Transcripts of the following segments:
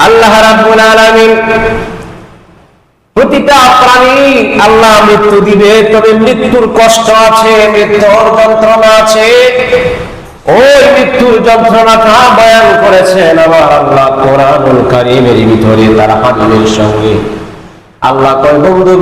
আল্লাহ রাব্বুল আলামিন প্রতিটা প্রাণী আল্লাহ মৃত্যু দিবে, তবে মৃত্যুর কষ্ট আছে, মৃত্যুর যন্ত্রণা আছে। ওই মৃত্যুর যন্ত্রণাটা বয়ান করেছেন আমার আল্লাহ কোরআনুল কারীমের ভিতরে তার হাবিবের সঙ্গে। আল্লাহ কয়, বন্ধু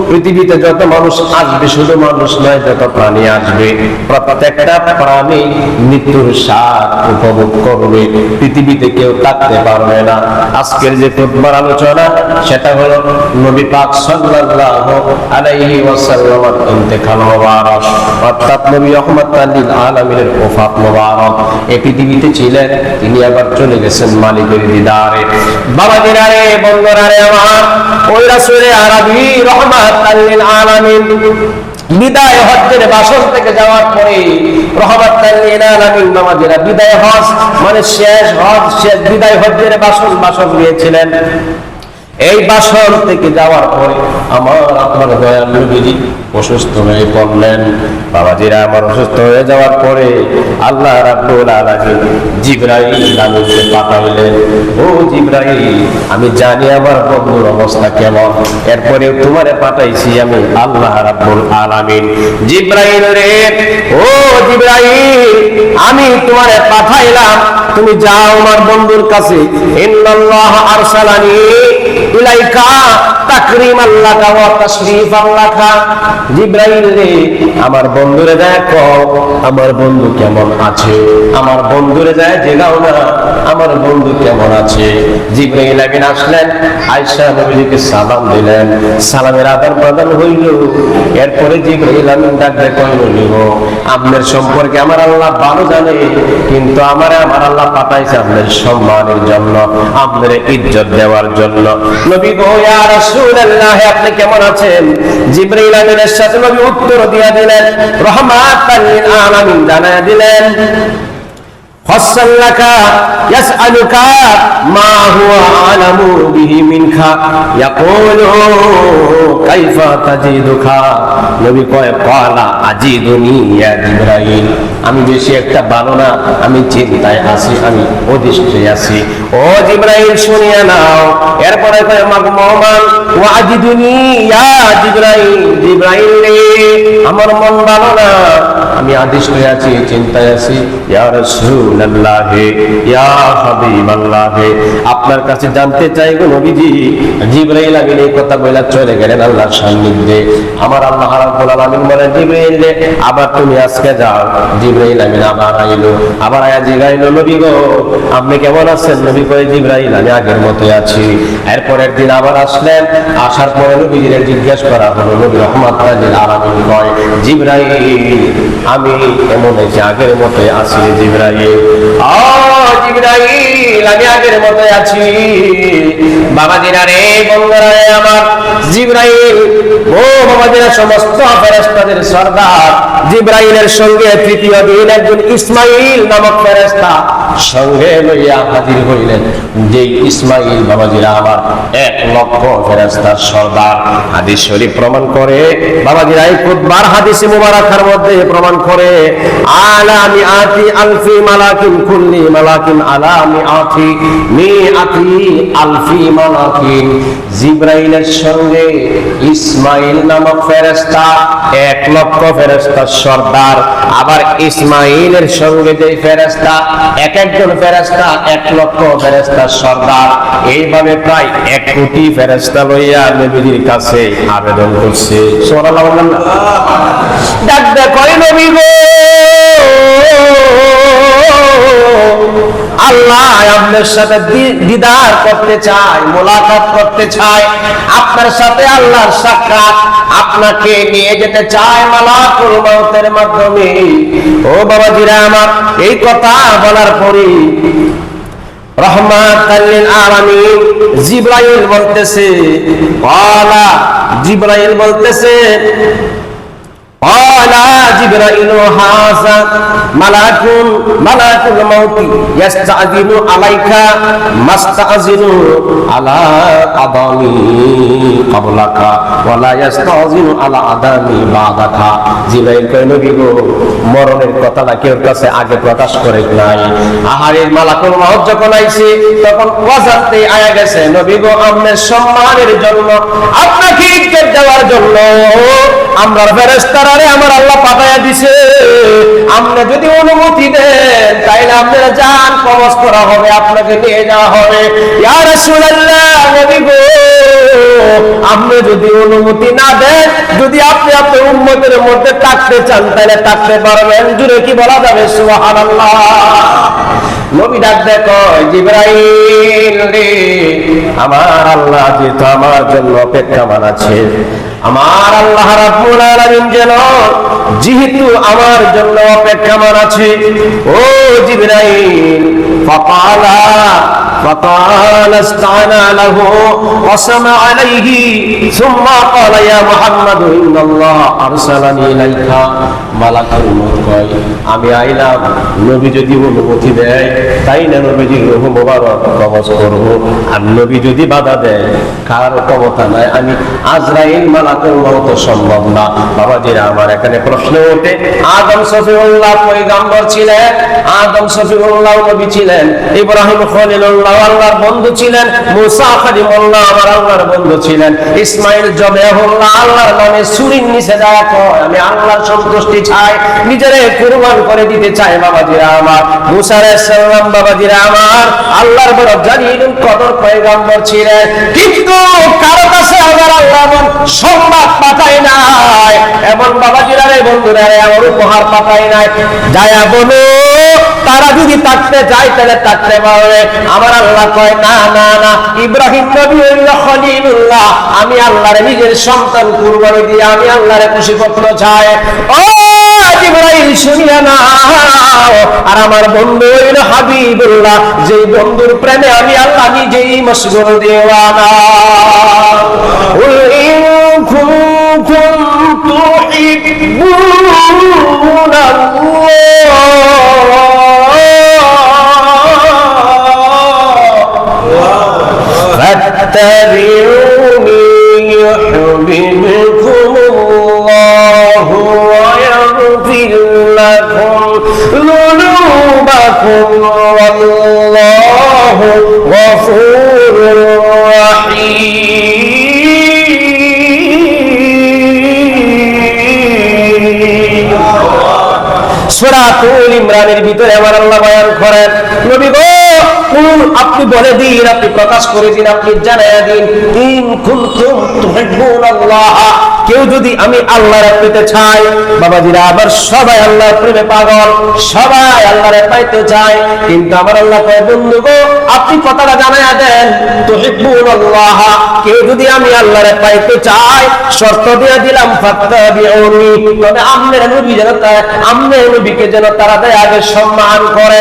পৃথিবীতে যত মানুষ আসবে, শুধু মানুষ নয়, যত প্রাণী আসবে, প্রত্যেকটা প্রাণী মৃত্যুর স্বাদ উপভোগ করবে। পৃথিবীতে কেউ থাকতে পারবে না। আজকের যে খুতবার আলোচনা, সেটা হলো নবী পাক সাল্লাল্লাহু আলাইহি ওয়াসাল্লামের ইন্তেকাল মুবারক, অর্থাৎ নবী রহমাতুল লিল আলামিনের ওফাত মুবারক। এই পৃথিবীতে ছিলেন, তিনি আবার চলে গেছেন মালিকের দিদারে। বাবাজিরা রে, বন্ধুরা রে আমার, ওই রাসূলে আরবি রহমাতুল লিল আলামিন বিদায় হজ্জের বাসন থেকে যাওয়ার পরে রহমাতুল লিল আলামিন বাবাজিরা বিদায় হজ মানে শেষ হজ, শেষ বিদায় হজ্জের বাসন গিয়েছিলেন। এই বাসন থেকে যাওয়ার পরে আমার আপনার দয়াল নবীজি অসুস্থ হয়ে পড়লেন। বাবাজিরা আমার অসুস্থ হয়ে যাওয়ার পরে আল্লাহ রাব্বুল আলামিন জিবরাইল আমিনকে পাঠাইলেন। ও জিবরাইল, আমি জানি আমার বন্ধুর অবস্থা কেমন, এরপরে তোমারে পাঠাইছি আমি আল্লাহ রাব্বুল আলামিন। জিবরাইল রে, ও জিবরাইল, আমি তোমারে পাঠাইলাম, তুমি যাও আমার বন্ধুর কাছে। ইন্নাল্লাহ আরসালানি ইলাইকা তাকরীমান লাকা ওয়া তাশরীফান লাকা। জিবরাইল রে, আমার বন্ধুরে দেখো আমার বন্ধু কেমন আছে, আমার বন্ধুরে যায় জেগাও না আমার বন্ধু কেমন আছে। জিবরাইল আমিন আসলেন, আয়েশা নবীকে সালাম দিলেন, সালামের আদান প্রদান হইল। এরপরে জিবরাইল আমিন ডাকতে কইল, নিও আপনার সম্পর্কে আমার আল্লাহ ভালো জানে, কিন্তু আমার আল্লাহ পাঠাইছে আপনার সম্মানের জন্য, আপনার ইজ্জত দেওয়ার জন্য। নবী গো, ইয়া রাসূলুল্লাহ, আপনি কেমন আছেন? জিবরাইল আমিনের সাথে নবী উত্তর দিয়া দিলেন, রহমাতাল লিল আলামিন জানায়া দিলেন, ফসল্লাকা ইয়াসআলুকা মা হুয়া আলামু বিহি মিনকা ইয়াকুলু কাইফা তাজিদুকা। নবী কয়, ক্বালা আজিদুনি ইয়া জিবরাইল, আমি বেশি একটা ভালো না, আমি চিন্তায় আছি, আমি অদিষ্টে আছি। ও জিবরাইল, শুনিয়া নাও। এরপরে কয়, মাগমুমান ওয়া আজিদুনি ইয়া জিবরাইল, জিবরাইল রে, আমার মন ভালো না, আমি আদিষ্ট আছি, চিন্তায় আছি। ইয়া রাসূলুল্লাহ, ইয়া হাবিবাল্লাহ, আপনার কাছে জানতে চাই গো নবীজি। জিবরাইল আমিন এই কথা বলে চলে গেলেন আল্লাহর সান্নিধ্যে। আমার আল্লাহ রাব্বুল আলামিন বলেন, জিবরাইল রে, আবার তুমি আজকে যাও। জিবরাইল আমিন আবার আইলো, আবার আয়া জিগাইলো, নবী গো আপনি কেমন আছেন? নবী কয়, জিবরাইল আমি আগের মতোই আছি। এরপরের দিন আবার আসলেন, আসার পরে নবীজিরে জিজ্ঞেস করা হলো, নবী রহমাতুল লিল আলামিন কয়, জিবরাইল আমি এমন হয়েছে আগের মতোই আছি। জিবরাইল, ও জিবরাইল আমি আগের মতোই আছি। বাবাজিরা রে, বন্ধুরা রে আমার, জিবরাইল, ও বাবাজিরা, সমস্ত ফেরেশতাদের সরদার জিবরাইলের সঙ্গে তৃতীয় দিন একজন ইসমাইল নামক ফেরেশতা সঙ্গে লইয়া হাজির হইলেন। যে ইসমাইল বাবাজিরা আমার 1,00,000 ফেরেশতার সরদার। হাদিস শরীফ প্রমাণ করে, বাবাজিরা এই খুতবার হাদিসে মুবারাকার মধ্যে প্রমাণ করে, আলামি আতি আলফি মালাকিন কুল্লি মালাকিন আলামি আতি মিআতি আলফি মালাকিন। জিবরাইলের সঙ্গে ইসমাইল নামক ফেরেশতা 1,00,000 ফেরেশতার সরদার। আবার ইসমাইলের সঙ্গে যে ফেরেশতা, এক একজন ফেরেশতা 1,00,000 ফেরেশতার সরদার। এইভাবে প্রায় 1 কোটি ফেরেশতা লইয়া নবীর কাছে আবেদন করছে। সুবহানাল্লাহ। ডাক দে কই, নবী গো, আল্লাহ আপনার সাথে দিদার করতে চায়, মোলাকাত করতে চায়, আপনার সাথে আল্লাহর সাক্ষাৎ, আপনাকে নিয়ে যেতে চায় মালাকুল মউতের মাধ্যমে। ও বাবাজিরা আমার, এই কথা বলার পরে রহমাতাল লিল আলামিন জিবরাইল বলতেছে, ক্বালা, জিবরাইল বলতেছে, ও قال جبرائيل هذا ملك الموت يستأذن عليك ما استأذن على أدمي قبلك ولا يستأذن على أدمي بعدك। জিবরাইল কয় নবী গো, মরণের কথাটা কেউ কাছে আগে প্রকাশ করে নাই। আহারের মালাকুল মউত যখন আইছে তখন ওয়াজাতে আয়া গেছে, নবী গো আপনার সম্মানের জন্য, আপনাকে ইজ্জত দেওয়ার জন্য আমরা ফেরেশতারে আমার আল্লাহ পাঠায়া দিছে। আপনি যদি অনুমতি দেন তাইলে আপনার জান কবজ করা হবে, আপনাকে নিয়ে যাওয়া হবে। ইয়া রাসূলুল্লাহ, নবী গো আপনি যদি অনুমতি না দেন, যদি আপনি আপনার উম্মতের মধ্যে থাকতে চান তাহলে থাকতে পারবেন। জুড়ে কি বলা যাবে সুবহানাল্লাহ। নবী ডাক দেখো, জিবরাইল রে, আমার আল্লাহ যেহেতু আমার জন্য অপেক্ষমান আছে, আমার আল্লাহ রাব্বুল আলামিন যেহেতু আমার জন্য অপেক্ষমান আছে, ও জিবরাইল فقال استعنا له قسم عليه ثم قال يا محمد إن الله أرسلني إليك মালাকুল মউত কয় আমি আইলাম, নবী যদি অনুমতি দেয় তাই না নবীজির রূহ মোবারক কবজ করব, আর নবী যদি বাধা দেয় কার ক্ষমতা নাই, আমি আজরাইল মালাকুল মউত সম্ভব না। বাবাজিরা আমার, এখানে প্রশ্ন ওঠে, আদম সফিউল্লাহ পয়গম্বর ছিলেন, আদম সফিউল্লাহ নবী ছিলেন, ইব্রাহিম খলিলুল্লাহ আল্লাহর বন্ধু ছিলেন, মুসা কালিমুল্লাহ আমার আল্লাহর বন্ধু ছিলেন, ইসমাইল জবেহুল্লাহ আল্লাহর নামে ছুরির নিচে যাওয়া কয় আমি আল্লাহর সন্তুষ্টি চাই, নিজেরে কুরবান করে দিতে চাই। বাবাজিরা আমার, মুসা আলাইহিস সালাম বাবাজিরা আমার আল্লাহর বড় জালিলুল কদর পয়গম্বর ছিলেন, কিন্তু কারো কাছে আমার আল্লাহ এমন সংবাদ পাঠায় নাই, এমন বাবাজিরা রে বন্ধুরা রে আমার উপহার পাঠায় নাই, যায়া বলো তারা যদি থাকতে চায় তাহলে থাকতে পারবে। আমার আল্লাহ কয় না না না, ইব্রাহিম নবী হইল খলিলুল্লাহ, আমি আল্লাহর নিজের সন্তান কুরবানি দিয়ে আমি আল্লাহরে খুশি করতে চাই। ও জিবরাইল শুনিয়া নাও, আর আমার বন্ধু হইল হাবিবুল্লাহ, যে বন্ধুর প্রেমে আমি আল্লাহ নিজেই মশগুল দেওয়ানা। কুল ইন কুনতুম তুহিব্বুনাল্লাহ فاتبعوني يحببكم الله ويغفر لكم ذنوبكم والله غفور رحيم। সূরাতুল ইমরানের ভিতরে আমার আল্লাহ বয়ান করেন, নবী গো আপনি বলে দিন, আপনি প্রকাশ করে দিন, আপনি জানাইয়া দিন, ইন কুনতুম তুহিব্বুনাল্লাহ, কেউ যদি আমি আল্লাহরে পেতে চাই। বাবাজিরা আবার সবাই আল্লাহর প্রেমে পাগল, সবাই আল্লাহরে পাইতে চায়, কিন্তু আমার আল্লাহ কয় বন্ধু গো আপনি কথাটা জানাইয়া দেন, তুহিব্বুনাল্লাহ, কেউ যদি আমি আল্লাহরে পাইতে চাই শর্ত দিয়ে দিলাম, ফাত্তাবিউনি, তবে আপনার নবী যেন আপনার নবীকে যেন তারা দেয় আগে সম্মান করে,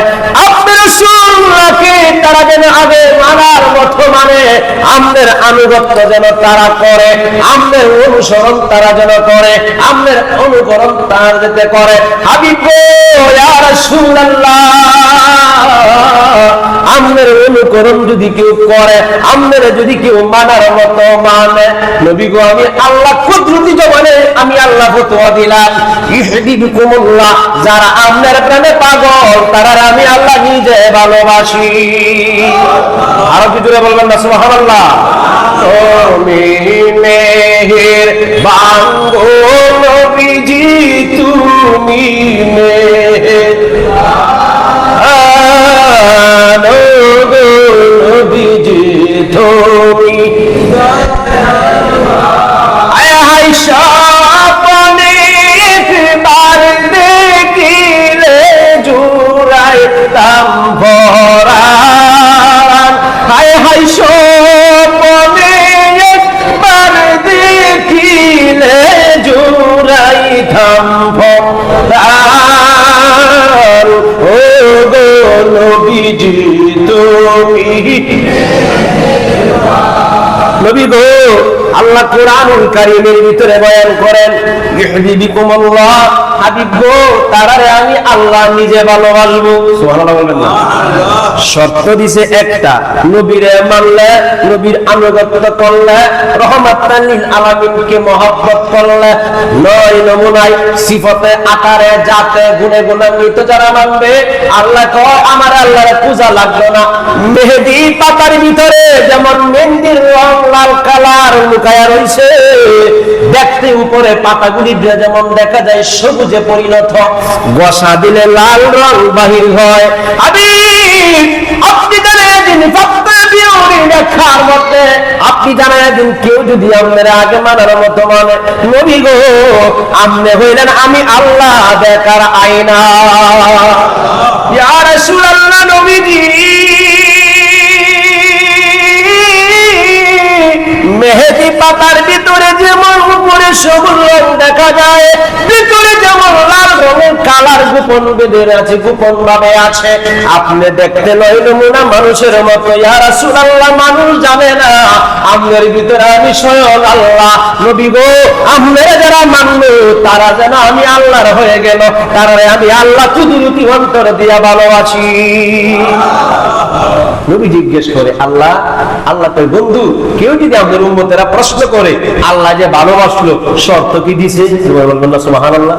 আপনার রাসূলকে তারা যেন আগে মানার মতো মানে, আপনার আনুগত্য যেন তারা করে, আপনার অনুসরণ তারা যেন করে, আপনার অনুকরণ তারা যেতে করে। হাবিব গো ইয়া রাসূলুল্লাহ, আপনার অনুকরণ যদি কেউ করে, আপনার যদি কেউ মানার মতো মানে, নবী গো আমি আল্লাহ কুদরতি জবানে আমি আল্লাহ ফতোয়া দিলাম, ইহদিবকুমুল্লাহ, যারা আপনার প্রেমে পাগল তারা আমি আল্লাহ নিজে ভালোবাসি। আরো কি জোরে বলবেন না সুবহানাল্লাহ। তুমি মেহেরবান গো নবীজি, তুমি মেহেরবান গো নবীজি, তুমি আয় হায় স্বপ্নে একবার দেখিলে জুড়াইতাম ভরান, হায় হায় স্বপ্নে একবার দেখিলে জুড়াইতাম ভরান, ও গো নবীজি তুমি নবী গো আল্লাহ কোরআনুল কারীমের ভিতরে বয়ান করেন, ইহদিবিকুমুল্লাহ, হাবিব গো তারারে আমি আল্লাহ নিজে ভালোবাসবো। সুবহানাল্লাহ বলবেন না? শর্ত দিছে একটা, নবীরে মানলে, নবীর আনুগত্য করলে, রহমাতাল লিল আলামিনকে মহব্বত করলে, নয় নমুনায় সিফতে আকারে জাতে গুণে গুণান্বিত যারা মানবে, আল্লাহ কয় আমার আল্লাহর পূজা লাগবে না। মেহেদি পাতার ভিতরে যেমন মেহেদির রং লাল কালার লুকায়া রইছে, দেখতে উপরে পাতাগুলি যেমন দেখা যায় সবুজে পরিণত, গসা দিলে লাল রং বাহির হয়। আপনি জানেন কেউ যদি আপনার আগে মানার মতো মানে, নবী গো আপনি হইলেন আমি আল্লাহ দেখার আয়না। ইয়া রাসূলুল্লাহ, নবীজি মেহেদি পাতার ভিতরে যেমন উপরে সবুজ রং দেখা যায়, ভিতরে যেমন লাল রঙের কালার গোপন বেদের আছে, গোপন ভাবে আছে। আপনি দেখতে নয় নমুনা মানুষের মতো। ইয়া রাসূলুল্লাহ, মানুষ জানে না আপনার ভিতরে আমি স্বয়ং আল্লাহ। নবী গো আপনারা যারা মানলো তারা যেন আমি আল্লাহর হয়ে গেল, তারারে আমি আল্লাহ কুদরতি অন্তর দিয়া ভালোবাসি। নবী জিজ্ঞেস করে, আল্লাহ আল্লাহ তো বন্ধু, কেউ যদি আমাদের উম্মতেরা প্রশ্ন করে আল্লাহ যে ভালোবাসলো শর্ত কি দিছে? বলবেন না সুবহানাল্লাহ?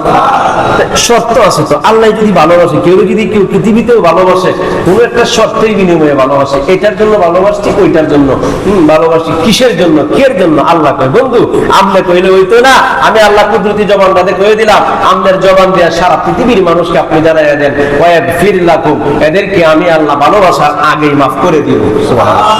শর্ত আছে তো, আল্লাহ যদি ভালোবাসে, কেউ যদি কেউ পৃথিবীতেও ভালোবাসে, কোন একটা শর্তের বিনিময়ে ভালোবাসে, এটার জন্য ভালোবাসছি, ওইটার জন্য ভালোবাসি, কিসের জন্য, কের জন্য? আল্লাহ কয় বন্ধু আপনি কইলে হইতো না, আমি আল্লাহ কুদরতি জবান বাদে কয়ে দিলাম, আপনার জবান দিয়া সারা পৃথিবীর মানুষকে আপনি জানাই দেন, ওয়াগফির লাকুম, এদেরকে আমি আল্লাহ ভালোবাসার আগেই মাফ করে দিব। সুবহানাল্লাহ।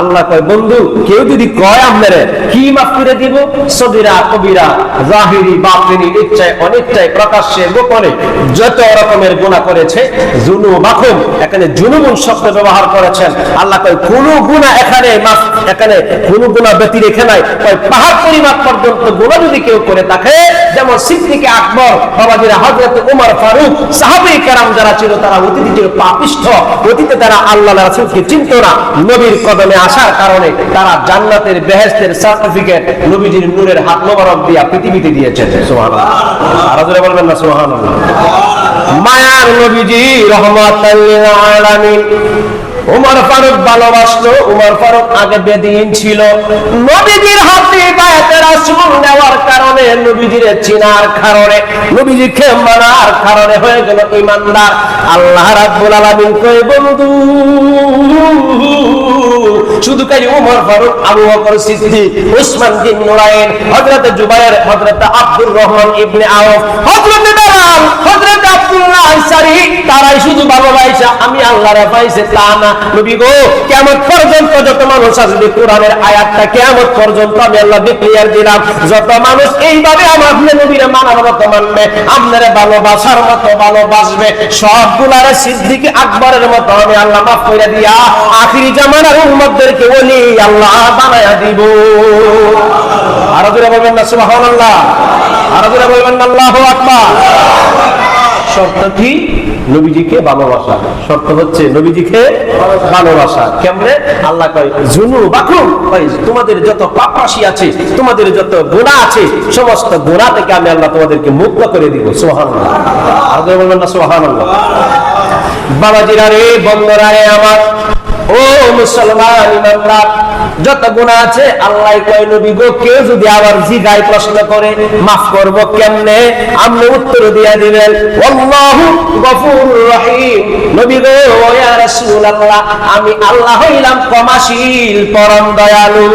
আল্লাহ কয় বন্ধু কেউ যদি কয় আপনারে কি মাফ করে দিব? সগীরা কবিরা, জাহিরি বাতিনি, ইচ্ছায় অনিচ্ছায়, প্রকাশ্যে গোপনে যত রকমের গুনাহ করেছে, যুনুবাকুম, এখানে যুনুবুন শব্দ ব্যবহার করেছেন। আল্লাহ কয় কোন গুনাহ এখানে মাফ, এখানে কোন গুনাহ ব্যতি রেখে নাই। কয় পাহাড় পরিমাপ পর্যন্ত গুনাহ যদি কেউ করে থাকে, যেমন সিদ্দিকে আকবর, বাবাজিরা হযরত ওমর ফারুক, সাহাবায়ে কেরাম যারা ছিল তারা অতীতে ছিল পাপিষ্ঠ, অতীতে তারা আল্লাহ রাসূলকে চিনত না, নবীর কদমে আসার কারণে তারা জান্নাতের বেহেশতের সার্টিফিকেট নবীজির নূরের হাত মোবারক দিয়া পৃথিবীতে দিয়েছেন। সুবহানাল্লাহ। আর জোরে বলবেন না সুবহানাল্লাহ? মায়ার নবীজি রহমাতাল লিল আলামিন ওমর ফারুক ভালোবাসলো। ওমর ফারুক আগে বেদিন ছিল, নবীজির হাতে বায়াতে রাসূল নেওয়ার কারণে, নবীজির চিনার কারণে, নবীজিকে মানার কারণে হয়ে গেল ঈমানদার। আল্লাহ রাব্বুল আলামিন কয় বন্ধু শুধু কাই ওমর ফারুক, আবু বকর সিদ্দিক, উসমান বিন নুরাইন, হযরত জুবায়ের, হযরত আব্দুর রহমান ইবনে আওফ, হযরত বেলাল, হযরত আব্দুল্লাহ আনসারী, তারাই শুধু ভালোবাসা আমি আল্লাহর পাইছে তা না। নবী গো কিয়ামত পর্যন্ত যত মানুষ আসবে, কোরআনের আয়াতটা কিয়ামত পর্যন্ত আমি আল্লাহ ডিক্লেয়ার দিলাম, যত মানুষ এইভাবে আমার নবীর মানার মতো মানবে, আপনারে ভালোবাসার মতো ভালোবাসবে, সবগুলারে সিদ্দিক আকবরের মতো আমি আল্লাহ মাফ করে দিয়া আখিরি জামানার উম্মতদেরকে ওলি আল্লাহ বানায়া দিব। আর জোরে বলবেন না সুবহানাল্লাহ? আর জোরে বলবেন না আল্লাহু আকবার? শর্ত কি? নবীজিকে ভালোবাসা। শর্ত হচ্ছে নবীজিকে ভালোবাসা। কেমনে? আল্লাহ কয় যুনুবাকুম, তোমাদের যত পাপ রাশি আছে, তোমাদের যত গুনাহ আছে, সমস্ত গুনাহ থেকে আমি আল্লাহ তোমাদেরকে মুক্ত করে দিব। সুবহানাল্লাহ। আর বলবেন না সুবহানাল্লাহ? বাবাজিরা রে, বন্ধুরা রে আমার, ও মুসলমান ইমানদার, যত গুনাহ আছে আল্লাহ কয় নবী গো কেউ যদি আবার জিগায় প্রশ্ন করে মাফ করব কেমনে, আপনি উত্তর দিয়া দিবেন আল্লাহু গফুরুর রহিম। নবী গো ইয়া রাসূলুল্লাহ, আমি আল্লাহ হইলাম ক্ষমাশীল পরম দয়ালু।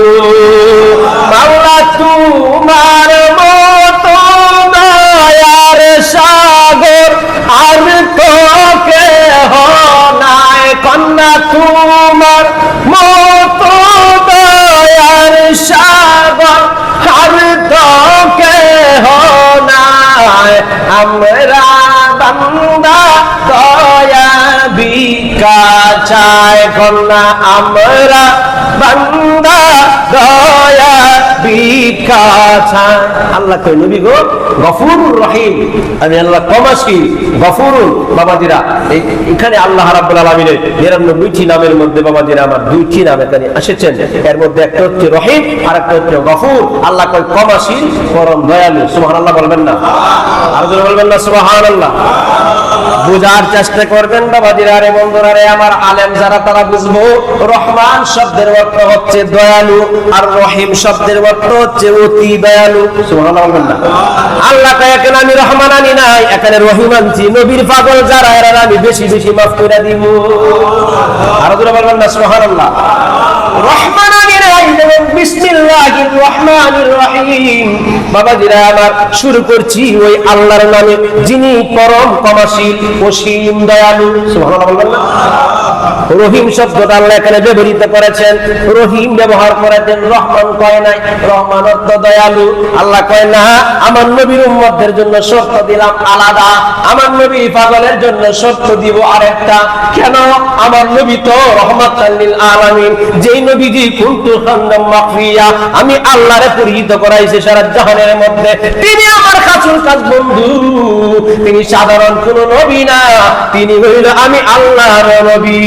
মাওলা তোমার মতো দয়ার সাগর আর তো কেহ নাই, কন্যা তোমার মতো দয়ার সাগর আর তো কেহ নাই, আমরা বান্দা দয়া ভিক্ষা চাই, কন্যা আমরা বান্দা দয়া ভিক্ষা চায়। আল্লাহ কয় নবী গো গফুরুর রহিম, আমি আল্লাহ ক্ষমাশীল গফুরুন। বাবাজিরা এখানে আল্লাহ রাব্বুল আলামিনের 99টি নামের মধ্যে বাবাজিরা আমার 2টি নাম এখানে এসেছেন। এর মধ্যে একটা হচ্ছে রহিম আর একটা হচ্ছে গফুর। আল্লাহ কয় ক্ষমাশীল পরম দয়ালু। সুবহানাল্লাহ বলবেন না? আর জোরে বলবেন না সুবহানাল্লাহ? বুঝার চেষ্টা করবেন বাবাজিরা রে বন্ধুরা রে আমার, আলেম যারা তারা বুঝবো রহমান শব্দের অর্থ হচ্ছে দয়ালু আর রহিম শব্দের অর্থ হচ্ছে অতি দয়ালু। সুবহানাল্লাহ বলবেন না? আল্লাহ কয় এখানে আমি রহমান আনি নাই, এখানে রহিম আনছি। নবীর পাগল যারা এরা আমি বেশি বেশি মাফ করে দিব। আর জোরে বলবেন না সুবহানাল্লাহ? রহমান আনি নাই যেমন বিসমিল্লাহির রহমানির রহিম। বাবাজিরা আমার শুরু করছি ওই আল্লাহর নামে যিনি পরম ক্ষমাশীল অসীম দয়ালু। সুবহানাল্লাহ বলবেন না? রহিম শব্দটা আল্লাহ এখানে ব্যবহৃত করেছেন, রহিম ব্যবহার করেছেন, রহমান কয় নাই। রহমান অর্থ দয়ালু। আল্লাহ কয় না আমার নবীর উম্মতদের জন্য শর্ত দিলাম আলাদা, আমার নবী পাগলের জন্য শর্ত দিব আরেকটা। কেন? আমার নবী তো রহমাতাল লিল আলামিন, যেই নবীজি কুনতু খান্দাম মাগফিয়া, আমি আল্লাহরে পরিচিত করাইছি সারা জাহানের মধ্যে। তিনি আমার কাছের কাজ বন্ধু, তিনি সাধারণ কোন নবী না, তিনি হইল আমি আল্লাহর নবী।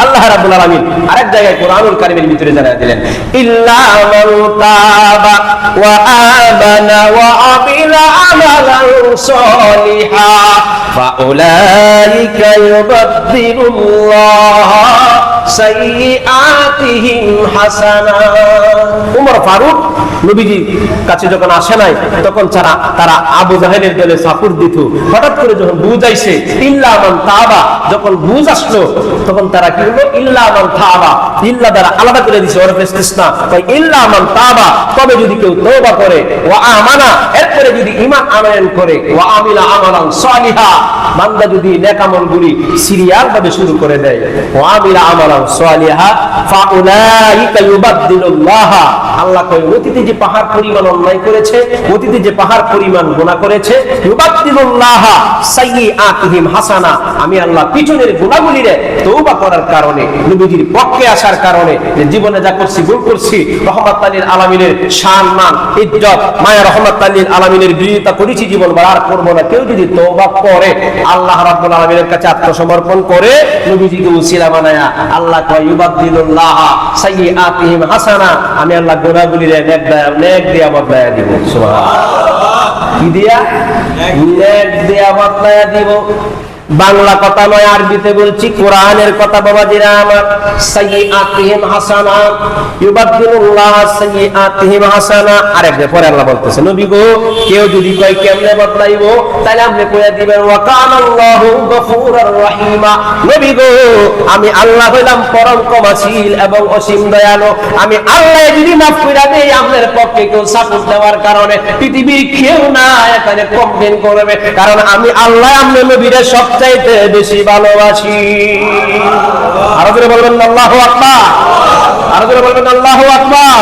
আল্লাহ রাব্বুল আলামিন আরেক জায়গায় কোরআনুল কারীমের ভিতরে জানায় দিলেন ইল্লা মান তাবা ওয়া আমানা ওয়া আমিলা আমালান সলিহা ফাউলাইকা ইউবাদদিলুল্লাহ সাইয়্যাতিহিম হাসানাত। উমর ফারুক নবীজি কাছে যখন আসে নাই তখন তারা আবু জাহেলের দলে সাপুর দিত। হঠাৎ করে যখন বুঝ আইছে ইল্লা মান তাবা, যখন বুঝ আসলো তখন তারা কি হলো ইল্লা মান তাবা, ইল্লা দ্বারা আলাদা করে দিয়েছে ওরফ ইসতিসনা। তাই ইল্লা মান তাবা, তবে যদি কেউ তওবা করে, ওয়া আমানা, এরপরে যদি ঈমান আনয়ন করে, ওয়া আমিলা আমালান সলিহা, বান্দা যদি নেক আমলগুলি সিরিয়াল ভাবে শুরু করে দেয়, ওয়া আমিলা আমালান সলিহা ফাউলাইকা ইউবাদদিলুল্লাহ, আল্লাহ কয় অতীতে যে পাহাড় পরিমাণ অন্যায় করেছে, অতীতে যে পাহাড় পরিমাণ গুনাহ করেছে, ইউবাদদিলুল্লাহ সাইয়্যাতিহিম হাসানা, আমি আল্লাহ পিছনের গুনাহগুলিরে তওবা করার কারণে, নবীজির পক্ষে আসার কারণে, যে জীবনে যা করছি ভুল করছি, রহমাতাল লিল আলামিনের সম্মান ইজ্জত মায়া রহমাতাল লিল আলামিনের বিরোধিতা করেছি, জীবন আর করব না, কেউ যদি তওবা করে আল্লাহ রাব্বুল আলামিনের কাছে আত্মসমর্পণ করে নবীজিকে উসিলা বানায়া, আল্লাহ কয় ইউবাদদিলুল্লাহ সাইয়্যাতিহিম হাসানা, আমি আল্লাহ গুনাহগুলিরে নেক দিয়া বদলায়া দিব। সুবহানাল্লাহ। কি দিয়া? নেক দিয়া বদলায়া দিব। বাংলা কথা নয়, আরবিতে বলছি, কোরআনের কথা বাবাজিরা আমার। সাইয়্যাতিহিম হাসানা, ইউবাদদিলুল্লাহ সাইয়্যাতিহিম হাসানা। আরেকবার পরে আল্লাহ বলতেছে নবী গো কেউ যদি কয় কেমনে বদলাইবো, তাহলে আপনি কইয়া দিবেন ওয়া কানাল্লাহু গফুরুর রহিমা, নবী গো আমি আল্লাহ হইলাম পরম ক্ষমাশীল এবং অসীম দয়ালু। আমি আল্লাহ যদি মাফ কইরা দেই, আপনার পক্ষে কেউ সাপোর্ট দেওয়ার কারণে পৃথিবীর কেউ না এখানে কমপ্লেইন করবে, কারণ আমি আল্লাহ আপনার নবীরে সব চাইতে বেশি ভালোবাসি। আরো করে বলবেন আল্লাহু আকবার, আরো করে বলবেন আল্লাহু আকবার।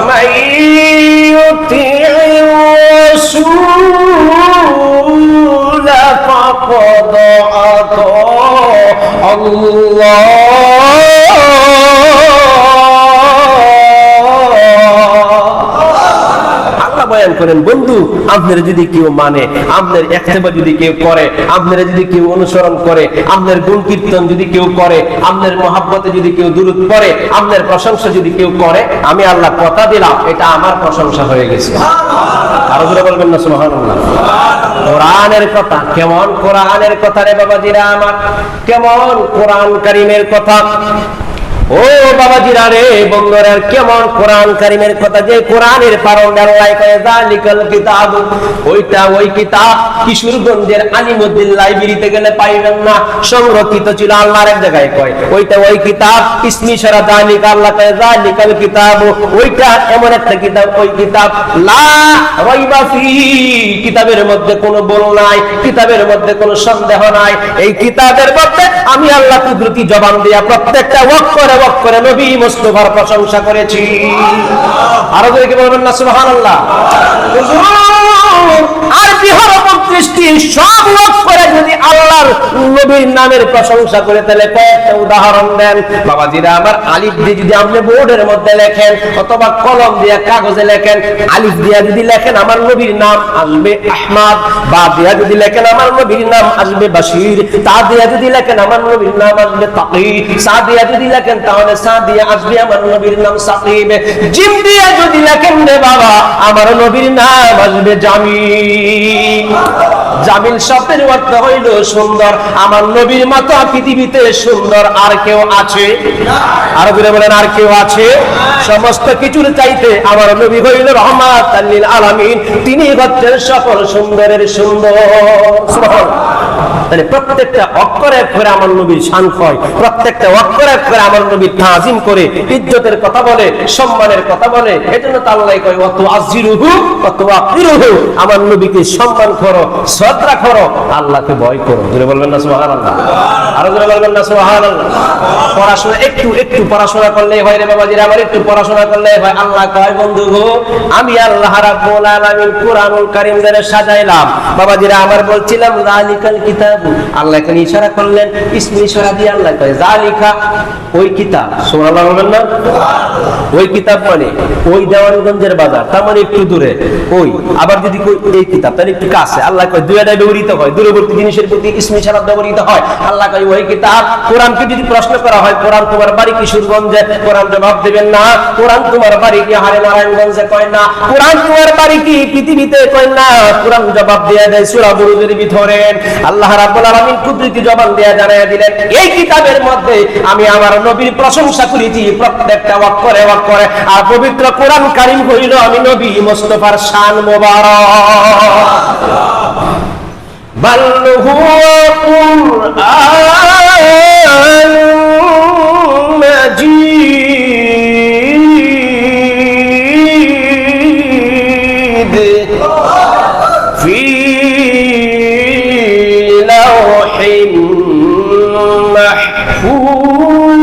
মাইয়ুতি'র রাসূল ফাকাদ আতা আল্লাহ। বয়ান করেন বন্ধু, আপনার যদি কেউ মানে, আপনার ইত্তেবা যদি কেউ করে, আপনার যদি কেউ অনুসরণ করে, আপনার গুণ কীর্তন যদি কেউ করে, আপনার মহাব্বতে যদি কেউ দুরূদ পড়ে, আপনার প্রশংসা যদি কেউ করে, আমি আল্লাহ কথা দিলাম এটা আমার প্রশংসা হয়ে গেছে। আরো জোরে বলবেন না সুবহানাল্লাহ। কোরআনের কথা, কেমন কোরআনের কথা রে বাবাজিরা আমার, কেমন কোরআন কারীমের কথা। ও বাবাজিরা রে বন্ধুরা, কেমন কোরআন কারীমের কথা, যে কোরআনের পারণ আল্লাহ কয় যালিকাল কিতাব, ওইটা ওই কিতাব কিশোরগঞ্জের আলিমউদ্দিন লাইব্রেরিতে গেলে পাইবেন না, সংরক্ষিত ছিল। আল্লাহর এক জায়গায় কয় ওইটা ওই কিতাব, ইসমি সারা যালিকা, আল্লাহ কয় যালিকাল কিতাব, ওইটা এমন একটা কিতাব, ওই কিতাব লা রাইবা ফি, কিতাবের মধ্যে কোনো ভুল নাই, কিতাবের মধ্যে কোনো সন্দেহ নাই। এই কিতাবের মধ্যে আমি আল্লাহ কুদরতি জবান দিয়া প্রত্যেকটা ওয়াক্ত করে নবী মুস্তাফার প্রশংসা করেছি। আরো জোরে কি বলবেন না সুবহানাল্লাহ? আর বিহার দৃষ্টি সব লোক করে যদি আল্লাহর নবীর নামের প্রশংসা করে তাহলে কয়েকটা উদাহরণ দেন বাবাজিরা আমার। আলিফ দিয়ে যদি আপনি বোর্ডের মধ্যে লেখেন অথবা কলম দিয়ে কাগজে লেখেন, আলিফ দিয়ে যদি লেখেন আমার নবীর নাম আসবে আহমদ, বা দিয়ে যদি লেখেন আমার নবীর নাম আসবে বাশির, তা দিয়ে যদি লেখেন আমার নবীর নাম আসবে তাকি, সা দিয়ে যদি লেখেন তাহলে সা দিয়ে আসবে আমার নবীর নাম সাকিব, জিম দিয়ে যদি লেখেন রে বাবা আমার নবীর নাম আসবে জামিল। জামিল শব্দের অর্থ হইল সুন্দর। আমার নবীর মতো পৃথিবীতে সুন্দর আর কেউ আছে? আর বলেন আর কেউ আছে? সমস্ত কিছুর চাইতে আমার নবী হইল রহমাতাল লিল আলামিন, তিনি হচ্ছেন সকল সুন্দরের সুন্দর। সুবহানাল্লাহ। তাহলে প্রত্যেকটা অক্ষরে অক্ষরে আমার নবীর শান হয়, প্রত্যেকটা অক্ষরে অক্ষরে আমার নবীর তাজিম করে ইজ্জতের কথা বলে, সম্মানের কথা বলে। এজন্য তো আল্লাহ কয় ওয়া তুআযিরুহু ওয়া তুওয়াক্কিরুহু, আমার নবীকে সম্মান করো, শ্রদ্ধা করো, আল্লাহকে ভয় করো। জোরে বলবেন না সুবহানাল্লাহ? আরো জোরে বলবেন না সুবহানাল্লাহ? পড়াশোনা একটু পড়াশোনা করলেই হয় রে বাবাজিরা আমার, একটু পড়াশোনা করলেই হয়। আল্লাহ কয় বন্ধু গো আমি আল্লাহ রাব্বুল আলামিন কুরআনুল কারীম দ্বারা সাজাইলাম। বাবাজিরা আমার বলছিলাম যালিকাল কিতাব, আল্লাহ এখানে ইশারা করলেন, ইসমে ইশারা দিয়ে আল্লাহ কয় যালিকা ওই কিতাব। সুবহানাল্লাহ বলবেন না? ওই কিতাব মানে ওই দেওয়ানগঞ্জের বাজার, তার মানে একটু দূরে। ওই আবার যদি কই এই কিতাব তাহলে একটু কাছে। আল্লাহ কয় দুইটাই ব্যবহৃত হয়, দূরবর্তী জিনিসের প্রতি ইসমে ইশারা ব্যবহৃত হয়। আল্লাহ কয় ওই কিতাব। কোরআনকে যদি প্রশ্ন করা হয় কোরআন তোমার বাড়ি কি সুরগঞ্জে, কোরআন জবাব দিবেন না। কোরআন তোমার বাড়ি কি হারে নারায়ণগঞ্জে, কয় না। কোরআন তোমার বাড়ি কি পৃথিবীতে, কয় না। কোরআন জবাব দিয়ে দেয় সূরা বুরুজের ভিতরে। আল্লাহ রাব্বুল আলামিন কুদরতি জবান দিয়ে জানায়া দিলেন এই কিতাবের মধ্যে আমি আমার নবীর প্রশংসা করেছি প্রত্যেকটা অক্ষরে অক্ষরে। আর পবিত্র কোরআন কারীম হইল আমি নবী মুস্তাফার শান মোবারক। বাল হুয়া কুরআন মাজিদ ফি লাওহিন মাহফুজ।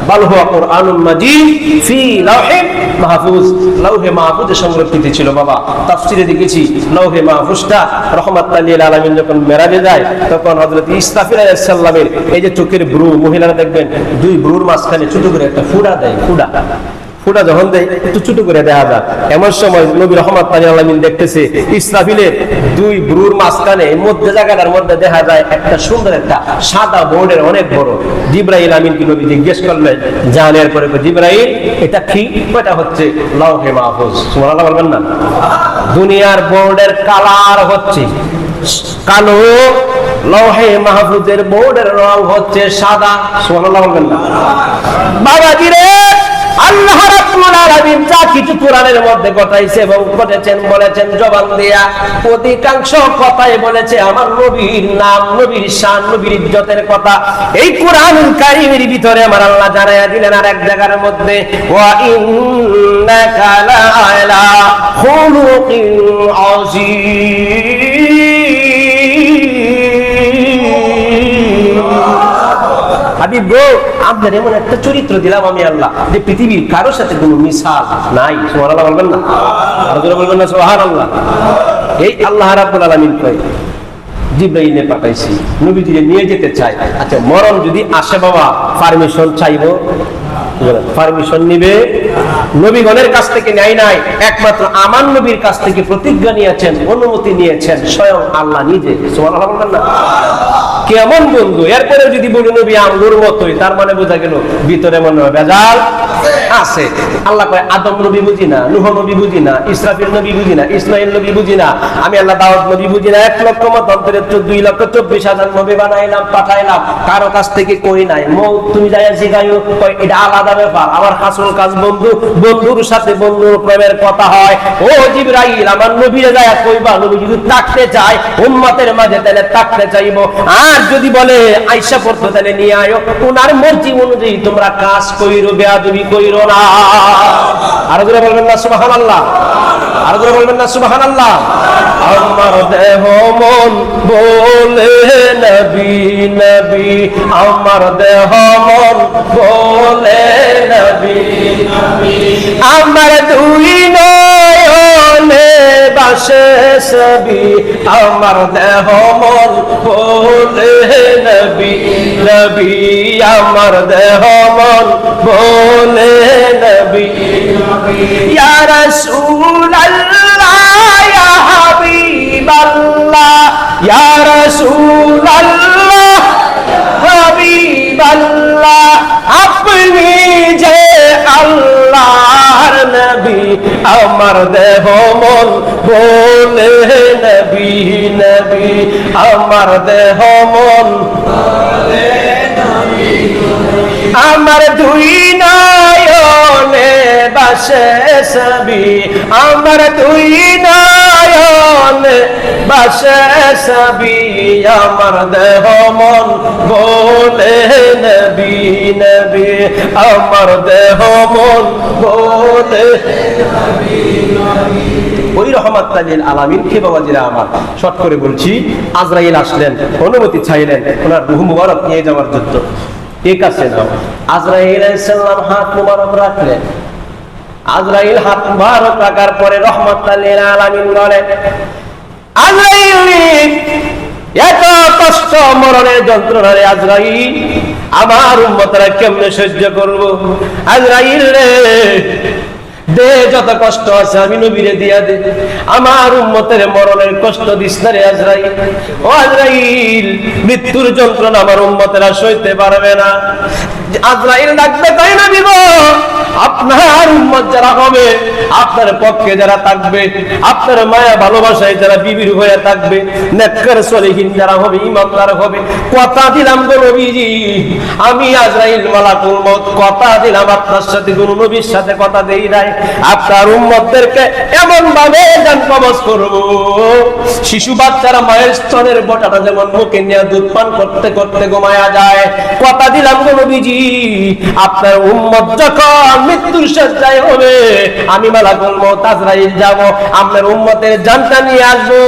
বাল হুয়া কুরআনুন মাজিদ ফি লাওহিন মাহফুজ, লাউহে মাহফুজে সংরক্ষিত ছিল। বাবা তাফসিরে দেখেছি লাউহে মাহফুজটা রহমাতুল লিল আলামিন যখন মেরাজে যায় তখন হযরত ইসরাফিল আলাইহিস সালামের এই যে চোখের ব্রু, মহিলারা দেখবেন দুই ব্রুর মাঝখানে ছোট করে একটা ফুড়া দেয়, ফুটা যখন দেয় একটু ছোট করে দেখা যায়। এমন সময় নবী রহমাতুল লিল আলামিন দেখতেছে ইসরাফিলের দুই ব্রুর মাঝখানে মধ্যে জায়গাটার মধ্যে দেখা যায় একটা সুন্দর একটা সাদা বোর্ডের অনেক বড়। জিবরাইল আমিনকে নবী জিজ্ঞেস করলেন, জানার পরে জিবরাইল এটা কি? এটা হচ্ছে লাউহে মাহফুজ। সুবহানাল্লাহ বলবেন না? দুনিয়ার বোর্ডের কালার হচ্ছে কালো, লাউহে মাহফুজের বোর্ডের রং হচ্ছে সাদা। সুবহানাল্লাহ বলবেন না? বাবাজি রে আল্লাহ রাব্বুল আলামিন যা কিছু কোরআনের মধ্যে ঘটাইছে এবং ঘটেছেন বলেছেন জবান দিয়া, অধিকাংশ কথাই বলেছে আমার নবীর নাম, নবীর শান, নবীর ইজ্জতের কথা। এই কোরআনুল কারীমের ভিতরে আমার আল্লাহ জানায়া দিলেন আর এক জায়গার মধ্যে ওয়া ইন্নাকা লাআলা খুলুকিন আযীম। হাবিব গো আপনার এমন একটা চরিত্র দিলাম আমি আল্লাহ যে পৃথিবীর কারোর সাথে কোনো মিসাল নাই। সুবহানাল্লাহ বলবেন না? আর জোরে বলবেন না সুবহানাল্লাহ? এই আল্লাহ রাব্বুল আলামিন কয় জিবরাইলে পাঠাইছি, নবীজিকে নিয়ে যেতে চাই। আচ্ছা মরণ যদি আসে বাবা পারমিশন চাইবো, পারমিশন নিবে? নবীগণের কাছ থেকে নেয় নাই, একমাত্র আমার নবীর কাছ থেকে প্রতিজ্ঞা নিয়েছেন, অনুমতি নিয়েছেন স্বয়ং আল্লাহ নিজে। সুবহানাল্লাহ বলবেন না? কেমন বন্ধু! এরপরে যদি বলি নবী আঙ্গুর মতোই, তার মানে বোঝা গেল ভিতরে মনে হয় ভেজাল আছে। আল্লাহ কয় আদম নবী বুঝি না, নূহ নবী বুঝি না, ইসরাফিল নবী বুঝি না, ইসমাইল নবী বুঝি না, আমি আল্লাহ দাউদ নবী বুঝি না। 1,00,000 মতান্তরে 2,24,000 নবী বানাইলাম, পাঠাইলাম, কারো কাছ থেকে কই নাই। মৌত তুমি যাইয়া জিগাইও, কয় এটা আলাদা ব্যাপার। আমার হাসুল কাজ বন্ধু, বন্ধুর সাথে বন্ধুর প্রেমের কথা হয়। ও জিবরাইল আমার নবীরে যাইয়া কইবা নবী যদি থাকতে চায় উম্মতের মাঝে তাহলে থাকতে চাইবো, আর আর যদি বলে আয়েশা পড়তে তাহলে নিয়ে আয়ো, ওনার মর্জি অনুযায়ী তোমরা কাজ কইরো, বেয়াদবি কইরো না। আর জোরে বলবেন না সুবহানাল্লাহ, আর জোরে বলবেন না সুবহানাল্লাহ। আমার দেহ মন বলে নবী নবী, আমার দেহ মন বলে নবী নবী, আমার দুই নয়নে বাসে ছবি, আমার দেহ মন বলে নবী নবী, আমার দেহ মন বলে নবী নবী। ইয়া রাসূলুল্লাহ ইয়া হাবিবাল্লাহ, ইয়া রাসূলুল্লাহ হাবিবাল্লাহ, আপনি যে আল্লাহর নবী, আমার দেহ মন বলে নবী নবী, আমার দেহ মন বলে নবী নবী, আমার দুই নয়নে বাসে ছবি, আমার দুই নয়নে বাসে ছবি, আমার দেহ মন বলে নবী নবী, আমার দেহ মন বলে নবী নবী। ওই রহমাতুল লিল আলামিন কে বাবাজিরা আমার, শর্ট করে বলছি, আজরাইল আসলেন, অনুমতি চাইলেন ওনার রূহ মুবারক নিয়ে যাওয়ার জন্য। ঠিক আছে না? আজরাইল আলাইহিস সালাম হাত মুবারক রাখলেন। আজরাইল হাত মুবারক রাখার পরে রহমাতুল লিল আলামিন বলেন, আজরাইল এত কষ্ট, মরণের যন্ত্রণা রে আজরাইল, আমার উম্মতরা কেমনে সহ্য করব? আজরাইল রে, দে যত কষ্ট আছে আমি নবীরে দিয়া দে, আমার উম্মতের মরণের কষ্ট দিস না রে আজরাইল। ও আজরাইল, মৃত্যুর যন্ত্রণা আমার উম্মতেরা সইতে পারবে না। আজরাইল ডাকবে, তাই না দিব, আপনার উম্মত যারা হবে, আপনার পক্ষে যারা থাকবে, আপনার মায়া ভালোবাসায় যারা বিবির হয়ে থাকবে, নেককার সলিহিন যারা হবে, ইমানদার হবে, কথা দিলাম গো নবীজি, আমি আজরাইল মালাকুল মউত কথা দিলাম আপনার সাথে, কোন নবীর সাথে কথা দেই নাই, আপনার উম্মতদেরকে এমন ভাবে জান কবজ করব, শিশু বাচ্চারা মায়ের স্তনের বটাটা যেমন মুখে নিয়ে দুধ পান করতে করতে ঘুমায়া যায়, কথা দিলাম গো নবীজি, আপনার উম্মত যখন মৃত্যুর শয্যায় হবে, আমি মালাকুল মউত আজরাইল যাব, আপনার উম্মতের জানটা নিয়ে আসবো।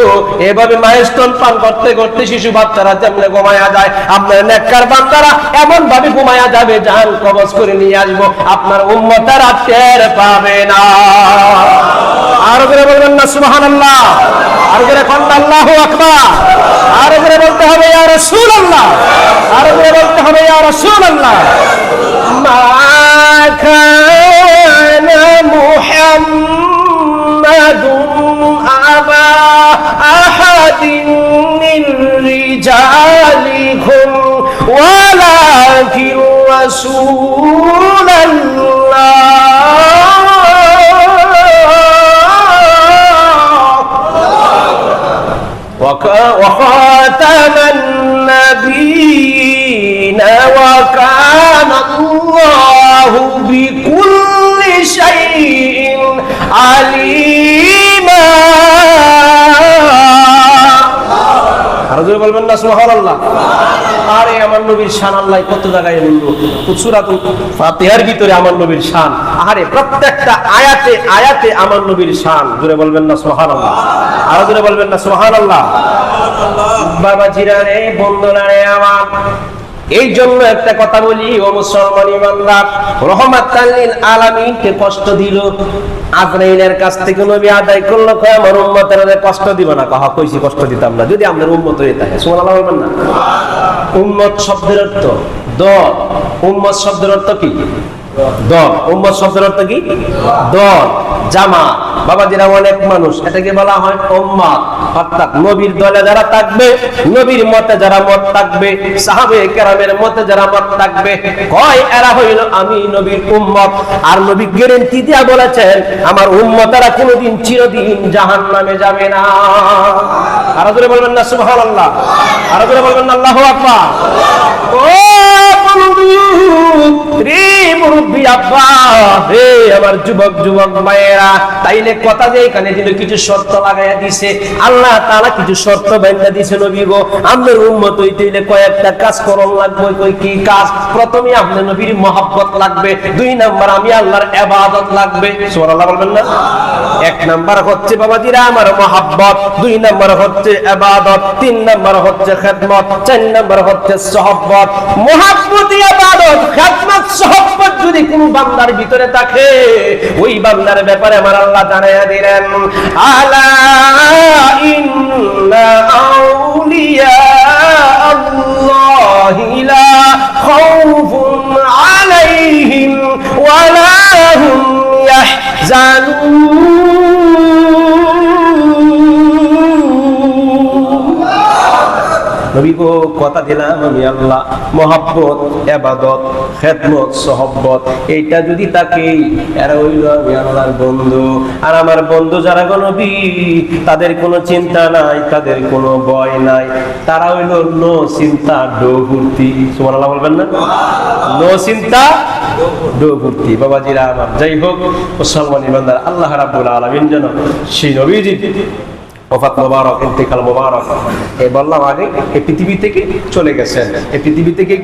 এভাবে মায়ের স্তন পান করতে করতে শিশু বাচ্চারা যেমনে ঘুমায়া যায়, আপনার নেককার বান্দারা এমন ভাবে ঘুমায়া যাবে, জান কবজ করে নিয়ে আসবো, আপনার উম্মতেরা টের পাবে না। আর করে বলবেন না সুবহানাল্লাহ, আর করে কোনটা আল্লাহু আকবার, আর করে বলতে হবে ইয়া রাসূলুল্লাহ, আর করে বলতে হবে ইয়া রাসূলুল্লাহ। মা কানা মুহাম্মাদুন আবা আহাদিন মিন রিজালিকুম ওয়ালাকিন রাসূলুল্লাহ وخاتم النبيين وكان الله بكل شيء عليما। বলবেন না সুবহানাল্লাহ। আরে আমার নবীর শান আল্লাহ কত জায়গায় বললো, সূরাতুল ফাতিহার ভিতরে আমার নবীর শান, আরে প্রত্যেকটা আয়াতে আয়াতে আমার নবীর শান, জোরে বলবেন না সুবহানাল্লাহ, আর জোরে বলবেন না সুবহানাল্লাহ। বাবাজিরা রে, বন্ধুরা রে আমার, এই জন্য একটা কথা বলি, ও মুসলমান ইমানদার, রহমাতাল লিল আলামিনকে কষ্ট দিল, আজরাইলের কাছ থেকে নবী আদায় করলো, কয় আমার উম্মতের কষ্ট দিব না, কহা কইছি কষ্ট দিতাম না যদি আপনার উম্মত হয়ে থাকে। সুবহানাল্লাহ বলবেন না। উম্মত শব্দের অর্থ দল। উম্মত শব্দের অর্থ কি? দল। উম্মত শব্দের অর্থ কি? দল, জামাত। বাবাজিরা, অনেক মানুষ, এটাকে বলা হয় উম্মত, অর্থাৎ নবীর দলে যারা থাকবে, নবীর মতে যারা মত থাকবে, সাহাবায়ে কেরামের মতে যারা মত থাকবে, কয় এরা হইল আমি নবীর উম্মত। আর নবী গ্যারান্টি দিয়া বলেছেন আমার উম্মতেরা কোনদিন চিরদিন জাহান্নামে যাবে না। আর জোরে বলবেন না সুবহানাল্লাহ, আর জোরে বলবেন না আল্লাহু আকবার। ও রে মুরব্বী আব্বা, হে আমার যুবক যুবক মায়েরা, তাইলে কথা যে এখানে দিল কিছু শর্ত লাগাইয়া দিছে আল্লাহ তাআলা, কিছু শর্ত বাইন্ধা দিছে নবী গো। আপনার উম্মত হইতে হইলে কয়েকটা কাজ করন লাগবে। কই কি কাজ? প্রথমে আপনার নবীর মহব্বত লাগবে, 2 নাম্বার আমি আল্লাহর ইবাদত লাগবে। সুবহানাল্লাহ বলবেন না? 1 নাম্বার হচ্ছে বাবাজিরা আমার মহব্বত, 2 নাম্বার হচ্ছে ইবাদত, 3 নাম্বার হচ্ছে খিদমত, 4 নাম্বার হচ্ছে সুহবত। মহব্বত, ইবাদত, খিদমত, সুহবত যদি কোন বান্দার ভিতরে থাকে, ওই বান্দার ব্যাপারে আমার আল্লাহ জানাইয়া দিলেন, আলা ইন্না আউলিয়া আল্লাহি লা খাউফুন আলাইহিম ওয়া লা হুম ইয়াহজানুন। নবী গো কথা দিলাম আমি আল্লাহ মহব্বত, ইবাদত, খিদমত, সুহবত এইটা যদি থাকে, এরা হইল আমি আল্লাহর বন্ধু। আর আমার বন্ধু যারা গো নবী, তাদের কোনো চিন্তা নাই, তাদের কোনো ভয় নাই, তারা হইল নো চিন্তা ডো ফুর্তি। সুবহানাল্লাহ বলবেন না? নো চিন্তা ডো ফুর্তি। বাবাজিরা আমার, যাই হোক মুসলমানি বান্দার, আল্লাহ রাব্বুল আলামিন যেন সেই নবীজি ওফাত মোবারক, ইন্তেকাল মোবারক, এই বললাম আগে, এই পৃথিবী থেকে চলে গেছেন, এই পৃথিবী থেকে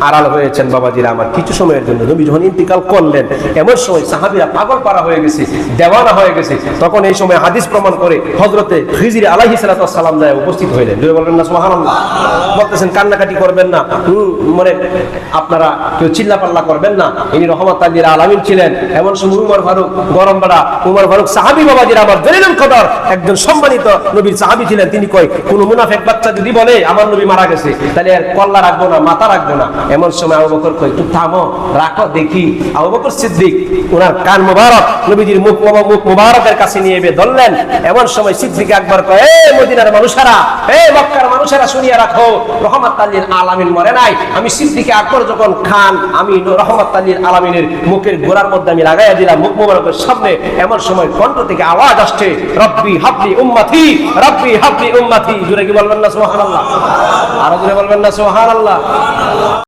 আড়াল হয়েছেন বাবাজিরা আমার কিছু সময়ের জন্য। নবী যখন ইন্তেকাল করলেন, এমন সময় সাহাবীরা পাগল পারা হয়ে গেছে, দেওয়ানা হয়ে গেছে। তখন এই সময় হাদিস প্রমাণ করে হযরতে খিজির আলাইহিস সালাতু ওয়াস সালাম যায় উপস্থিত হইলেন। জোরে বলবেন না সুবহানাল্লাহ? বলতেছেন কান্নাকাটি করবেন না, মানে আপনারা কেউ চিল্লাপাল্লা করবেন না, ইনি রহমাতাল লিল আলামিন ছিলেন। এমন সময় উমর ফারুক, গরম বাড়া উমর ফারুক সাহাবী বাবাজিরা আমার, জলিলুল কদর একজন সম্মানিত নবীর সাহাবী ছিলেন। তিনি কয়, কোন মুনাফিক বাচ্চা যদি বলে আমার নবী মারা গেছে, তাহলে আর কল্লা রাখবো না, মাথা রাখবো না। এমন সময় আবু বকর কয়, তুই থামো, রাখো দেখি। আবু বকর সিদ্দিক ওনার কান মোবারক নবীজির মুখ মোবারকের কাছে নিয়ে এসে ধরলেন। এমন সময় সিদ্দিক আকবর কয়, এ মদিনার মানুষেরা, এ মক্কার মানুষেরা, শুনিয়ে রাখো, রহমাতাল লিল আলামিন মরে নাই। আমি সিদ্দিক আকবর যখন খান, আমি রহমাতাল লিল আলামিনের মুখের গোড়ার মধ্যে আমি লাগাইয়া দিলাম মুখ মোবারকের সামনে। এমন সময় কণ্ঠ থেকে আওয়াজ আসছে, রব্বি হাবলি উম্মতি, রব্বি হাবলি উম্মতি। জোরে কি বলবেন না সুবহানাল্লাহ? আরো জোরে বলবেন না সুবহানাল্লাহ?